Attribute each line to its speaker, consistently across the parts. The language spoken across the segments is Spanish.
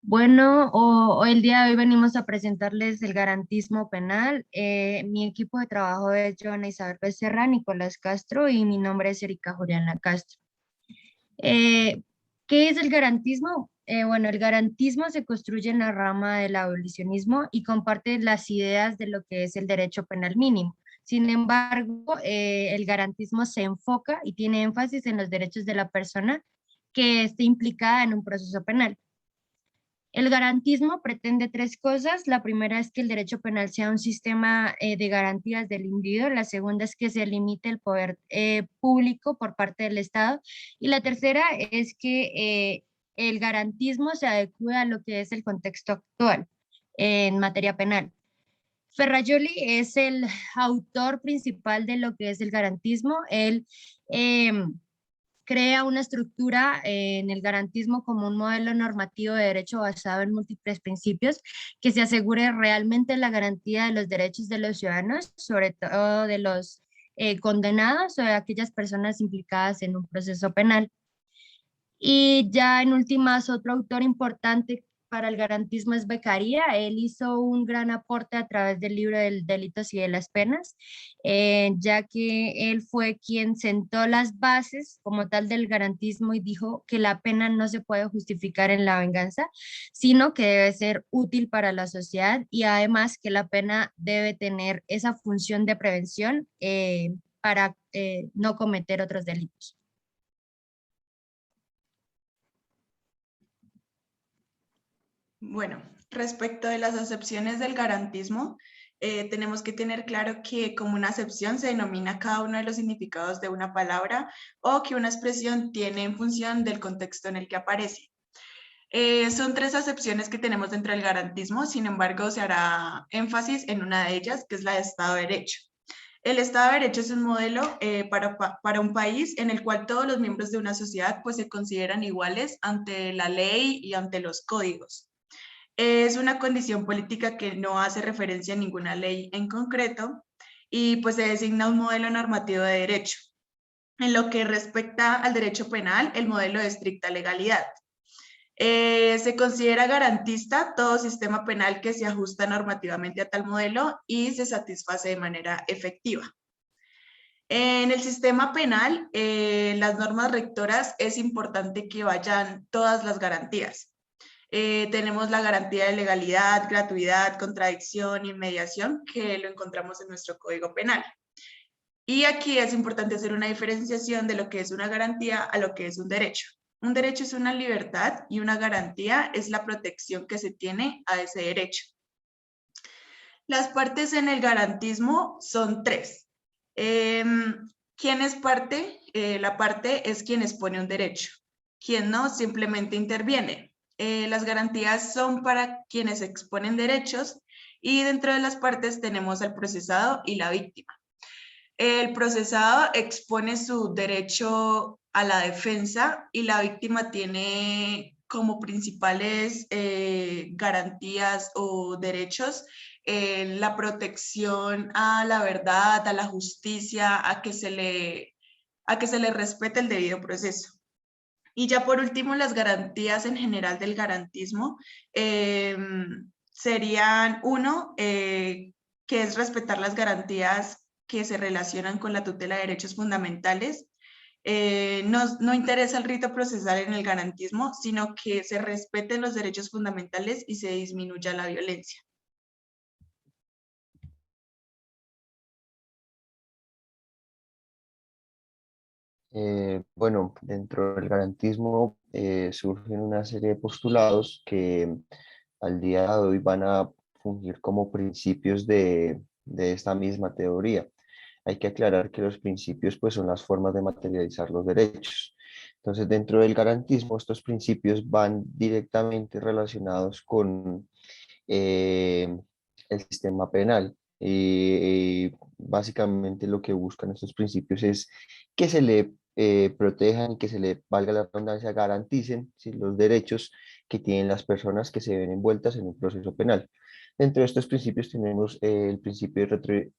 Speaker 1: Bueno, hoy el día de hoy venimos a presentarles el garantismo penal. Mi equipo de trabajo es Joana Isabel Becerra, Nicolás Castro y mi nombre es Erika Juliana Castro. Eh, ¿Qué es el garantismo? Bueno, el garantismo se construye en la rama del abolicionismo y comparte las ideas de lo que es el derecho penal mínimo. Sin embargo, el garantismo se enfoca y tiene énfasis en los derechos de la persona que esté implicada en un proceso penal. El garantismo pretende tres cosas. La primera es que el derecho penal sea un sistema de garantías del individuo. La segunda es que se limite el poder público por parte del Estado. Y la tercera es que el garantismo se adecue a lo que es el contexto actual en materia penal. Ferrajoli es el autor principal de lo que es el garantismo. Él crea una estructura en el garantismo como un modelo normativo de derecho basado en múltiples principios que se asegure realmente la garantía de los derechos de los ciudadanos, sobre todo de los condenados o de aquellas personas implicadas en un proceso penal. Y ya en últimas, otro autor importante para el garantismo es Beccaria. Él hizo un gran aporte a través del libro del Delitos y de las Penas, ya que él fue quien sentó las bases como tal del garantismo y dijo que la pena no se puede justificar en la venganza, sino que debe ser útil para la sociedad y además que la pena debe tener esa función de prevención para no cometer otros delitos.
Speaker 2: Bueno, respecto de las acepciones del garantismo, tenemos que tener claro que como una acepción se denomina cada uno de los significados de una palabra o que una expresión tiene en función del contexto en el que aparece. Son tres acepciones que tenemos dentro del garantismo, sin embargo, se hará énfasis en una de ellas, que es la de Estado de Derecho. El Estado de Derecho es un modelo para un país en el cual todos los miembros de una sociedad pues, se consideran iguales ante la ley y ante los códigos. Es una condición política que no hace referencia a ninguna ley en concreto y pues se designa un modelo normativo de derecho. En lo que respecta al derecho penal, el modelo de estricta legalidad. Se considera garantista todo sistema penal que se ajusta normativamente a tal modelo y se satisface de manera efectiva. En el sistema penal, las normas rectoras es importante que vayan todas las garantías. Tenemos la garantía de legalidad, gratuidad, contradicción, inmediación, que lo encontramos en nuestro Código Penal. Y aquí es importante hacer una diferenciación de lo que es una garantía a lo que es un derecho. Un derecho es una libertad y una garantía es la protección que se tiene a ese derecho. Las partes en el garantismo son tres. ¿Quién es parte? La parte es quien expone un derecho. Quien no, simplemente interviene. Las garantías son para quienes exponen derechos y dentro de las partes tenemos al procesado y la víctima. El procesado expone su derecho a la defensa y la víctima tiene como principales garantías o derechos la protección a la verdad, a la justicia, a que se le respete el debido proceso. Y ya por último, las garantías en general del garantismo serían uno, que es respetar las garantías que se relacionan con la tutela de derechos fundamentales. No interesa el rito procesal en el garantismo, sino que se respeten los derechos fundamentales y se disminuya la violencia.
Speaker 3: Bueno, dentro del garantismo surgen una serie de postulados que al día de hoy van a fungir como principios de esta misma teoría. Hay que aclarar que los principios pues, son las formas de materializar los derechos. Entonces, dentro del garantismo, estos principios van directamente relacionados con eh, el sistema penal. Básicamente lo que buscan estos principios es que se le protejan y que se le, valga la redundancia, garanticen, ¿sí?, los derechos que tienen las personas que se ven envueltas en un proceso penal. Dentro de estos principios tenemos el principio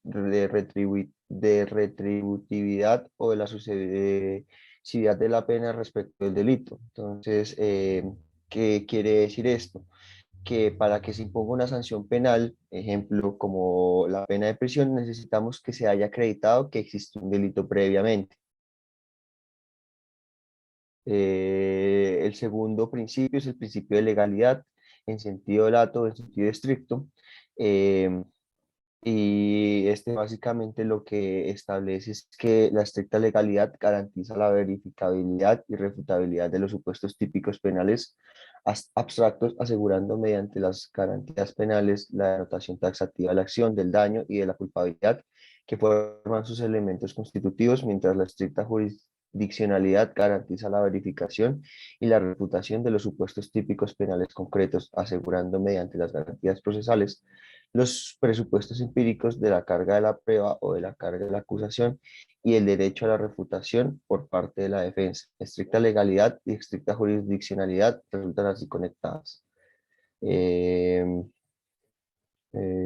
Speaker 3: de retributividad o de la sucesividad de la pena respecto del delito. Entonces, ¿Qué quiere decir esto? Que para que se imponga una sanción penal, ejemplo, como la pena de prisión, necesitamos que se haya acreditado que existe un delito previamente. El segundo principio es el principio de legalidad en sentido lato, en sentido estricto. Eh, y este básicamente lo que establece es que la estricta legalidad garantiza la verificabilidad y refutabilidad de los supuestos típicos penales abstractos, asegurando mediante las garantías penales la denotación taxativa de la acción, del daño y de la culpabilidad que forman sus elementos constitutivos, mientras la estricta jurisdiccionalidad garantiza la verificación y la refutación de los supuestos típicos penales concretos, asegurando mediante las garantías procesales los presupuestos empíricos de la carga de la prueba o de la carga de la acusación y el derecho a la refutación por parte de la defensa. Estricta legalidad y estricta jurisdiccionalidad resultan así conectadas. Eh,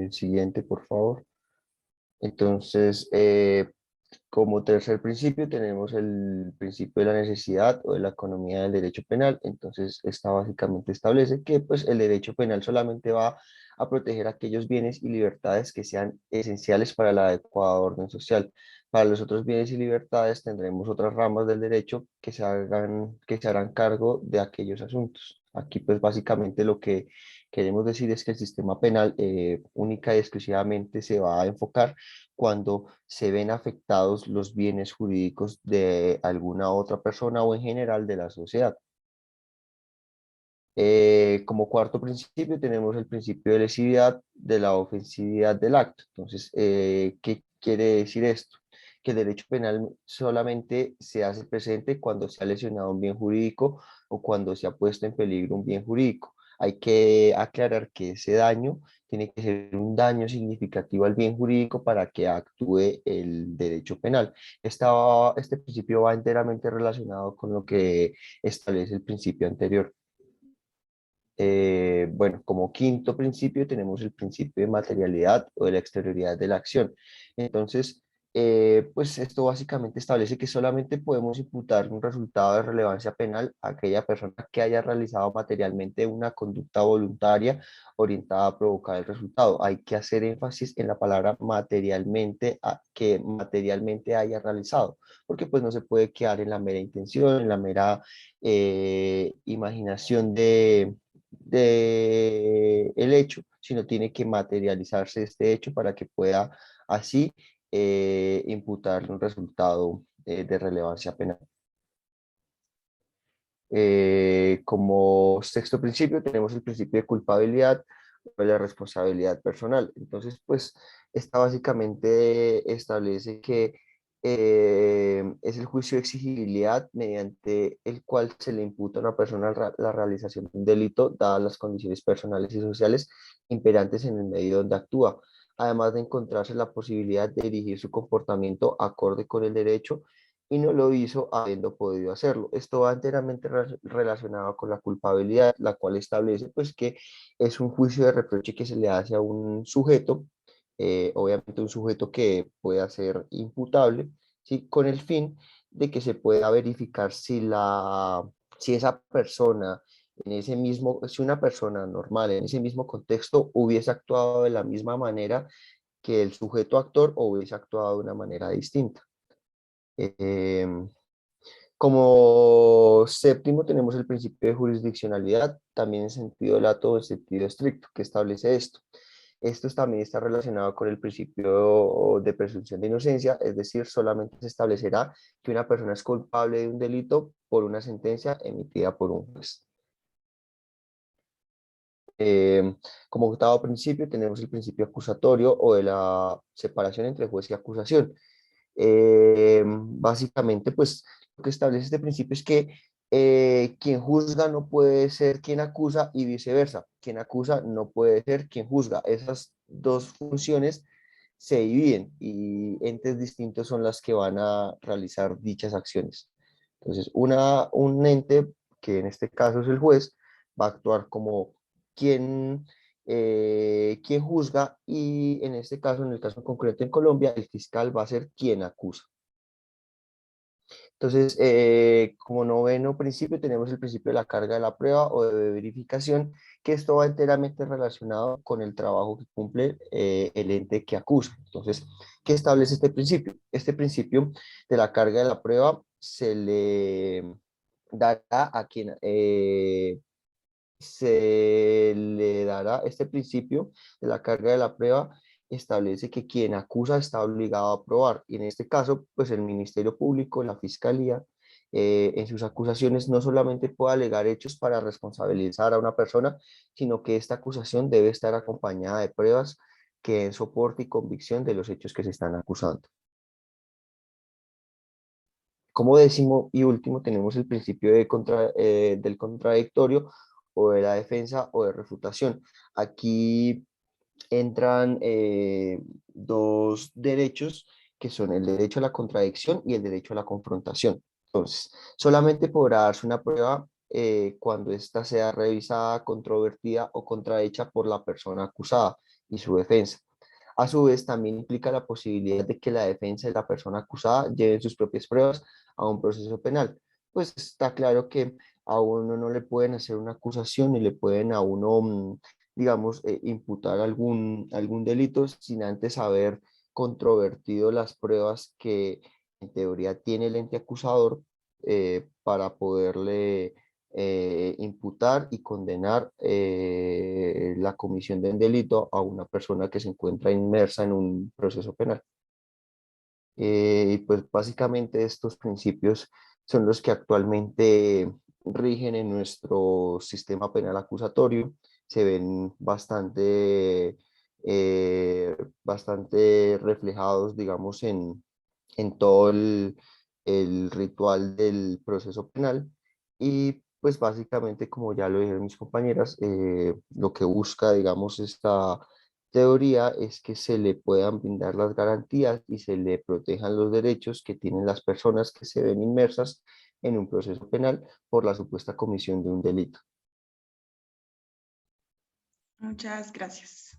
Speaker 3: Siguiente, por favor. Entonces, como tercer principio tenemos el principio de la necesidad o de la economía del derecho penal. Entonces, esta básicamente establece que pues, el derecho penal solamente va a proteger aquellos bienes y libertades que sean esenciales para el adecuado orden social. Para los otros bienes y libertades tendremos otras ramas del derecho que se harán cargo de aquellos asuntos. Aquí pues básicamente lo que queremos decir es que el sistema penal única y exclusivamente se va a enfocar cuando se ven afectados los bienes jurídicos de alguna otra persona o en general de la sociedad. Como cuarto principio tenemos el principio de lesividad de la ofensividad del acto. Entonces, ¿qué quiere decir esto? Que el derecho penal solamente se hace presente cuando se ha lesionado un bien jurídico o cuando se ha puesto en peligro un bien jurídico. Hay que aclarar que ese daño tiene que ser un daño significativo al bien jurídico para que actúe el derecho penal. Este principio va enteramente relacionado con lo que establece el principio anterior. Bueno, como quinto principio tenemos el principio de materialidad o de la exterioridad de la acción. Entonces, pues esto básicamente establece que solamente podemos imputar un resultado de relevancia penal a aquella persona que haya realizado materialmente una conducta voluntaria orientada a provocar el resultado. Hay que hacer énfasis en la palabra materialmente, que materialmente haya realizado, porque pues no se puede quedar en la mera intención, en la mera imaginación de el hecho, sino tiene que materializarse este hecho para que pueda así imputar un resultado de relevancia penal. Como sexto principio tenemos el principio de culpabilidad o de la responsabilidad personal. Entonces, pues, esta básicamente establece que es el juicio de exigibilidad mediante el cual se le imputa a una persona la realización de un delito, dadas las condiciones personales y sociales imperantes en el medio donde actúa, además de encontrarse la posibilidad de dirigir su comportamiento acorde con el derecho y no lo hizo habiendo podido hacerlo. Esto va enteramente relacionado con la culpabilidad, la cual establece pues que es un juicio de reproche que se le hace a un sujeto, obviamente un sujeto que pueda ser imputable, ¿sí? Con el fin de que se pueda verificar si esa persona en ese mismo, si una persona normal en ese mismo contexto hubiese actuado de la misma manera que el sujeto actor o hubiese actuado de una manera distinta. Em, Como séptimo tenemos el principio de jurisdiccionalidad, también en sentido lato o en sentido estricto, que establece esto. Esto también está relacionado con el principio de presunción de inocencia, es decir, solamente se establecerá que una persona es culpable de un delito por una sentencia emitida por un juez. Como octavo principio tenemos el principio acusatorio o de la separación entre juez y acusación. Básicamente, pues lo que establece este principio es que quien juzga no puede ser quien acusa y viceversa. Quien acusa no puede ser quien juzga. Esas dos funciones se dividen y entes distintos son las que van a realizar dichas acciones. Entonces, un ente, que en este caso es el juez, va a actuar como quien quien juzga y en este caso, en el caso concreto en Colombia, el fiscal va a ser quien acusa. Entonces, como noveno principio, tenemos el principio de la carga de la prueba o de verificación, que esto va enteramente relacionado con el trabajo que cumple el ente que acusa. Entonces, ¿qué establece este principio? Este principio de la carga de la prueba se le dará a quien se le dará este principio de la carga de la prueba, establece que quien acusa está obligado a probar. Y en este caso, pues el Ministerio Público, la Fiscalía, en sus acusaciones no solamente puede alegar hechos para responsabilizar a una persona, sino que esta acusación debe estar acompañada de pruebas que den soporte y convicción de los hechos que se están acusando. Como décimo y último, tenemos el principio del contradictorio o de la defensa o de refutación. Aquí entran dos derechos que son el derecho a la contradicción y el derecho a la confrontación. Entonces, solamente podrá darse una prueba cuando ésta sea revisada, controvertida o contrahecha por la persona acusada y su defensa. A su vez, también implica la posibilidad de que la defensa de la persona acusada lleven sus propias pruebas a un proceso penal. Pues está claro que a uno no le pueden hacer una acusación y le pueden a uno, digamos, imputar algún delito sin antes haber controvertido las pruebas que en teoría tiene el ente acusador para poderle imputar y condenar la comisión de un delito a una persona que se encuentra inmersa en un proceso penal. Y pues básicamente estos principios son los que actualmente rigen en nuestro sistema penal acusatorio. Se ven bastante reflejados, digamos, en todo el ritual del proceso penal. Y pues básicamente, como ya lo dijeron mis compañeras, lo que busca, digamos, esta teoría es que se le puedan brindar las garantías y se le protejan los derechos que tienen las personas que se ven inmersas en un proceso penal por la supuesta comisión de un delito.
Speaker 2: Muchas gracias.